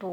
2।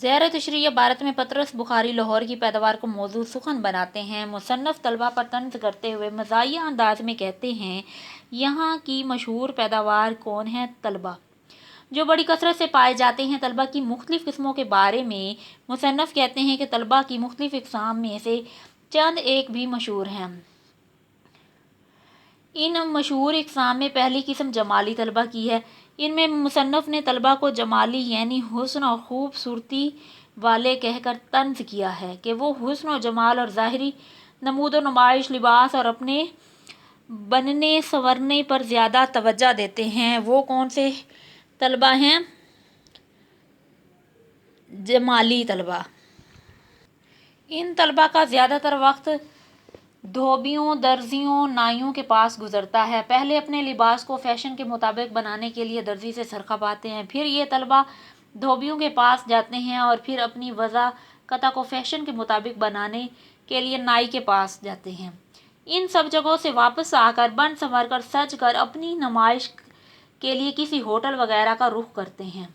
زیر تشریح بھارت میں پطرس بخاری لاہور کی پیداوار کو موضوع سخن بناتے ہیں۔ مصنف طلبہ پر طنز کرتے ہوئے مزاحیہ انداز میں کہتے ہیں، یہاں کی مشہور پیداوار کون ہے؟ طلبہ، جو بڑی کثرت سے پائے جاتے ہیں۔ طلبہ کی مختلف قسموں کے بارے میں مصنف کہتے ہیں کہ طلبہ کی مختلف اقسام میں سے چند ایک بھی مشہور ہیں۔ ان مشہور اقسام میں پہلی قسم جمالی طلبہ کی ہے۔ ان میں مصنف نے طلبہ کو جمالی یعنی حسن اور خوبصورتی والے کہہ کر طنز کیا ہے کہ وہ حسن و جمال اور ظاہری نمود و نمائش، لباس اور اپنے بننے سنورنے پر زیادہ توجہ دیتے ہیں۔ وہ کون سے طلبہ ہیں؟ جمالی طلبہ۔ ان طلبہ کا زیادہ تر وقت دھوبیوں، درزیوں، نائیوں کے پاس گزرتا ہے۔ پہلے اپنے لباس کو فیشن کے مطابق بنانے کے لیے درزی سے سر کھپاتے ہیں، پھر یہ طلبہ دھوبیوں کے پاس جاتے ہیں اور پھر اپنی وضع قطع کو فیشن کے مطابق بنانے کے لیے نائی کے پاس جاتے ہیں۔ ان سب جگہوں سے واپس آ کر بن سنور کر سج کر اپنی نمائش کے لیے کسی ہوٹل وغیرہ کا رخ کرتے ہیں،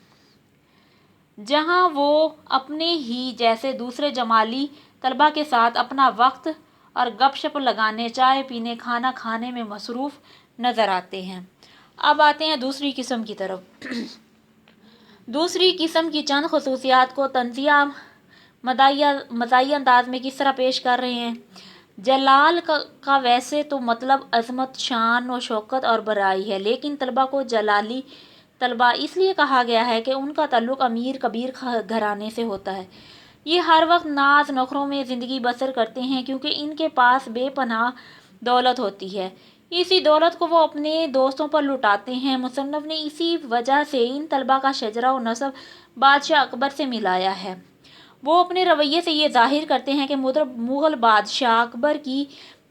جہاں وہ اپنے ہی جیسے دوسرے جمالی طلبہ کے ساتھ اپنا وقت اور گپ شپ لگانے، چائے پینے، کھانا کھانے میں مصروف نظر آتے ہیں۔ اب آتے ہیں دوسری قسم کی طرف۔ دوسری قسم کی چند خصوصیات کو طنزیہ مزاحیہ انداز میں کس طرح پیش کر رہے ہیں۔ جلال کا ویسے تو مطلب عظمت، شان و شوکت اور بڑائی ہے، لیکن طلبہ کو جلالی طلبہ اس لیے کہا گیا ہے کہ ان کا تعلق امیر کبیر گھرانے سے ہوتا ہے۔ یہ ہر وقت ناز نخروں میں زندگی بسر کرتے ہیں کیونکہ ان کے پاس بے پناہ دولت ہوتی ہے۔ اسی دولت کو وہ اپنے دوستوں پر لٹاتے ہیں۔ مصنف نے اسی وجہ سے ان طلبہ کا شجرہ و نسب بادشاہ اکبر سے ملایا ہے۔ وہ اپنے رویے سے یہ ظاہر کرتے ہیں کہ مغل بادشاہ اکبر کی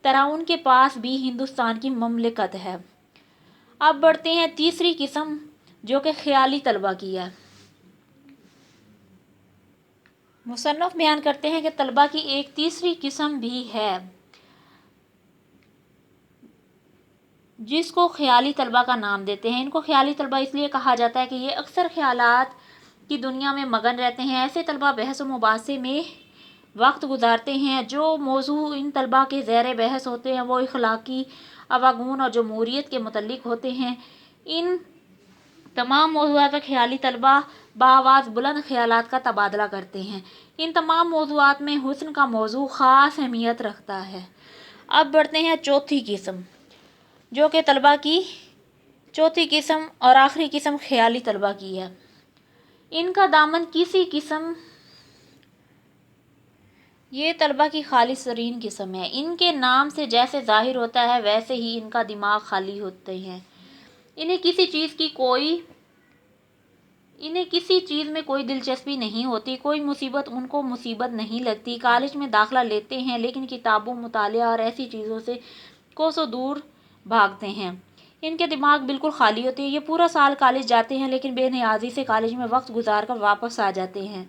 طرح ان کے پاس بھی ہندوستان کی مملکت ہے۔ اب بڑھتے ہیں تیسری قسم، جو کہ خیالی طلبہ کی ہے۔ مصنف بیان کرتے ہیں کہ طلبہ کی ایک تیسری قسم بھی ہے، جس کو خیالی طلبہ کا نام دیتے ہیں۔ ان کو خیالی طلبہ اس لیے کہا جاتا ہے کہ یہ اکثر خیالات کی دنیا میں مگن رہتے ہیں۔ ایسے طلبہ بحث و مباحثے میں وقت گزارتے ہیں۔ جو موضوع ان طلبہ کے زیر بحث ہوتے ہیں وہ اخلاقی، عواگون اور جمہوریت کے متعلق ہوتے ہیں۔ ان تمام موضوعات پر خیالی طلبہ بآواز بلند خیالات کا تبادلہ کرتے ہیں۔ ان تمام موضوعات میں حسن کا موضوع خاص اہمیت رکھتا ہے۔ اب بڑھتے ہیں چوتھی قسم، جو کہ طلبہ کی چوتھی قسم اور آخری قسم خیالی طلبہ کی ہے۔ ان کا دامن کسی قسم، یہ طلبہ کی خالص ترین قسم ہے۔ ان کے نام سے جیسے ظاہر ہوتا ہے ویسے ہی ان کا دماغ خالی ہوتے ہیں۔ انہیں کسی چیز میں کوئی دلچسپی نہیں ہوتی، کوئی مصیبت ان کو مصیبت نہیں لگتی۔ کالج میں داخلہ لیتے ہیں لیکن کتابوں، مطالعہ اور ایسی چیزوں سے کوسوں دور بھاگتے ہیں۔ ان کے دماغ بالکل خالی ہوتے ہیں۔ یہ پورا سال کالج جاتے ہیں لیکن بے نیازی سے کالج میں وقت گزار کر واپس آ جاتے ہیں۔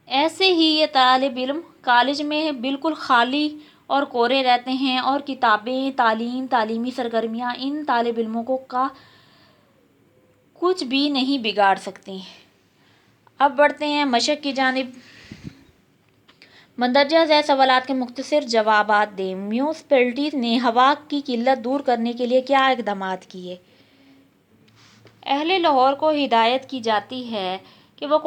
ایسے ہی یہ طالب علم کالج میں بالکل خالی اور کورے رہتے ہیں اور کتابیں، تعلیم، تعلیمی سرگرمیاں ان طالب علموں کا کچھ بھی نہیں بگاڑ سکتی۔ اب بڑھتے ہیں مشق کی جانب۔ مندرجہ ذیل سوالات کے مختصر جوابات دیں۔ میونسپلٹی نے ہوا کی قلت دور کرنے کے لیے کیا اقدامات کیے؟ اہل لاہور کو ہدایت کی جاتی ہے کہ وہ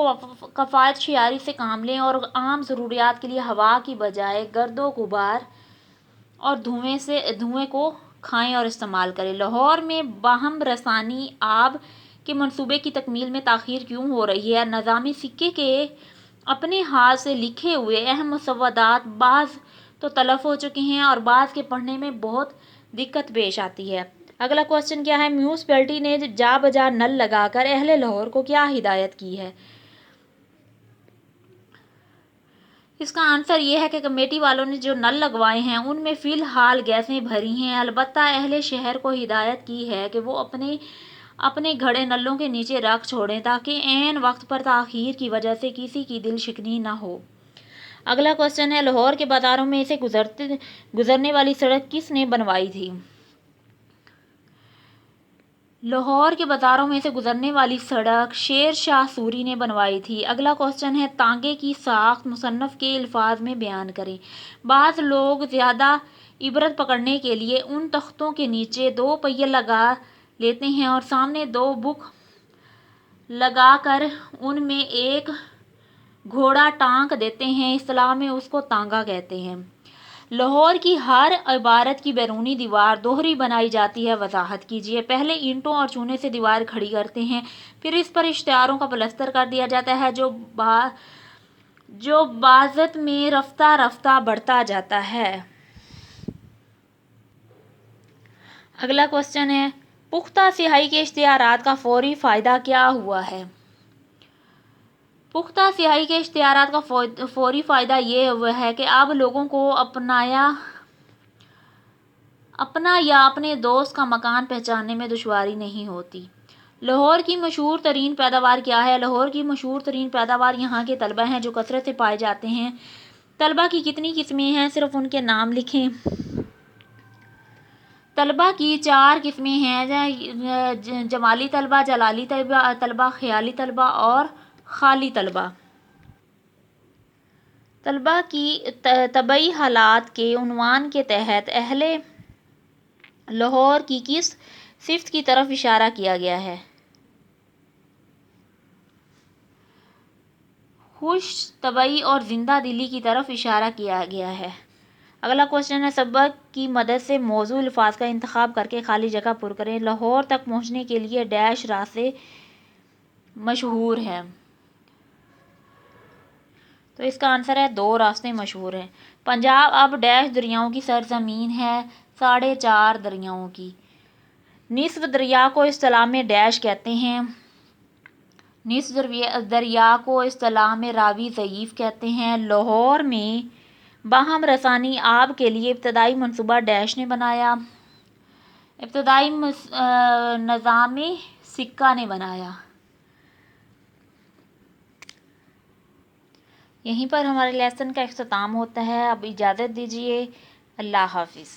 کفایت شعاری سے کام لیں اور عام ضروریات کے لیے ہوا کی بجائے گرد و غبار اور دھوئیں کو کھائیں اور استعمال کریں۔ لاہور میں باہم رسانی آب کے منصوبے کی تکمیل میں تاخیر کیوں ہو رہی ہے؟ نظامی سکے کے اپنے ہاتھ سے لکھے ہوئے اہم مسودات بعض تو تلف ہو چکے ہیں اور بعض کے پڑھنے میں بہت دقت پیش آتی ہے۔ اگلا کوسچن کیا ہے؟ میونسپلٹی نے جا بجا نل لگا کر اہل لاہور کو کیا ہدایت کی ہے؟ اس کا آنسر یہ ہے کہ کمیٹی والوں نے جو نل لگوائے ہیں ان میں فی الحال گیسیں بھری ہیں، البتہ اہل شہر کو ہدایت کی ہے کہ وہ اپنے گھڑے نلوں کے نیچے رکھ چھوڑیں تاکہ عین وقت پر تاخیر کی وجہ سے کسی کی دل شکنی نہ ہو۔ اگلا کوسچن ہے، لاہور کے بازاروں میں سے گزرنے والی سڑک کس نے بنوائی تھی؟ لاہور کے بازاروں میں سے گزرنے والی سڑک شیر شاہ سوری نے بنوائی تھی۔ اگلا کوسچن ہے تانگے کی ساخت مصنف کے الفاظ میں بیان کریں۔ بعض لوگ زیادہ عبرت پکڑنے کے لیے ان تختوں کے نیچے 2 پہیے لگا لیتے ہیں اور سامنے 2 بک لگا کر ان میں ایک گھوڑا ٹانک دیتے ہیں، اصطلاح میں اس کو تانگا کہتے ہیں۔ لاہور کی ہر عمارت کی بیرونی دیوار دوہری بنائی جاتی ہے، وضاحت کیجیے۔ پہلے اینٹوں اور چونے سے دیوار کھڑی کرتے ہیں، پھر اس پر اشتہاروں کا پلستر کر دیا جاتا ہے جو بازت میں رفتہ رفتہ بڑھتا جاتا ہے۔ اگلا کوسچن ہے پختہ سیاہی کے اشتہارات کا فوری فائدہ کیا ہوا ہے؟ پختہ سیاہی کے اشتہارات کا فوری فائدہ یہ ہوا ہے کہ اب لوگوں کو اپنا یا اپنے دوست کا مکان پہچاننے میں دشواری نہیں ہوتی۔ لاہور کی مشہور ترین پیداوار کیا ہے؟ لاہور کی مشہور ترین پیداوار یہاں کے طلبہ ہیں جو کثرت سے پائے جاتے ہیں۔ طلبہ کی کتنی قسمیں ہیں؟ صرف ان کے نام لکھیں۔ طلبہ کی 4 قسمیں ہیں: جمالی طلبہ، جلالی طلبہ، خیالی طلبہ اور خالی طلبہ۔ طلبہ کی طبعی حالات کے عنوان کے تحت اہل لاہور کی کس صفت کی طرف اشارہ کیا گیا ہے؟ خوش طبعی اور زندہ دلی کی طرف اشارہ کیا گیا ہے۔ اگلا کوسچن ہے سبق کی مدد سے موزوں الفاظ کا انتخاب کرکے خالی جگہ پر کریں۔ لاہور تک پہنچنے کے لیے ڈیش راستے مشہور ہیں؟ تو اس کا آنسر ہے 2 راستے مشہور ہیں۔ پنجاب اب ڈیش دریاؤں کی سرزمین ہے، 4.5 دریاؤں کی۔ نصف دریا کو اصطلاح میں ڈیش کہتے ہیں؟ نصف دریا کو اصطلاح میں راوی ضعیف کہتے ہیں۔ لاہور میں باہم رسانی آب کے لیے ابتدائی منصوبہ ڈیش نے بنایا؟ ابتدائی نظام سکہ نے بنایا۔ یہیں پر ہمارے لیسن کا اختتام ہوتا ہے۔ اب اجازت دیجیے، اللہ حافظ۔